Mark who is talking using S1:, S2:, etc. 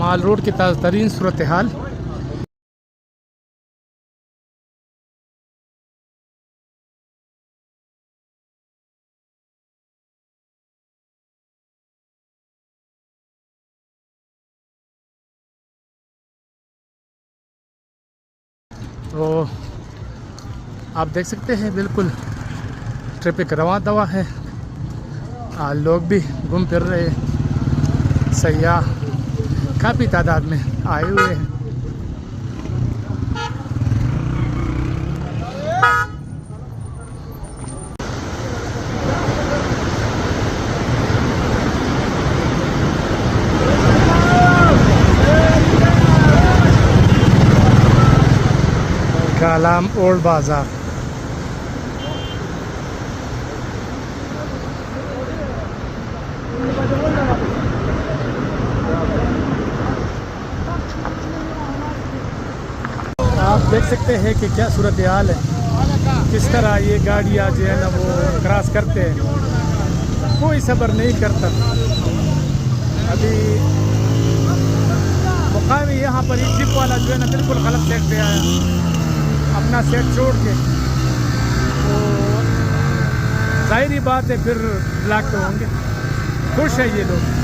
S1: माल road की ताज़ा तरीन सूरत हाल। तो आप देख सकते हैं बिल्कुल ट्रैफिक रवा दवा है। लोग भी घूम फिर रहे हैं, सयाह काफ़ी तादाद में आए हुए हैं। कालाम ओल्ड बाज़ार। आप देख सकते हैं कि क्या सूरत हाल है, किस तरह ये गाड़ियाँ जो है ना वो क्रॉस करते हैं, कोई सब्र नहीं करता। अभी मुकामी यहाँ पर ये जिप वाला जो है ना बिल्कुल गलत साइड पे आया, अपना सेट छोड़ के। तो जाहिर बात है फिर ब्लॉक तो होंगे। खुश है ये लोग।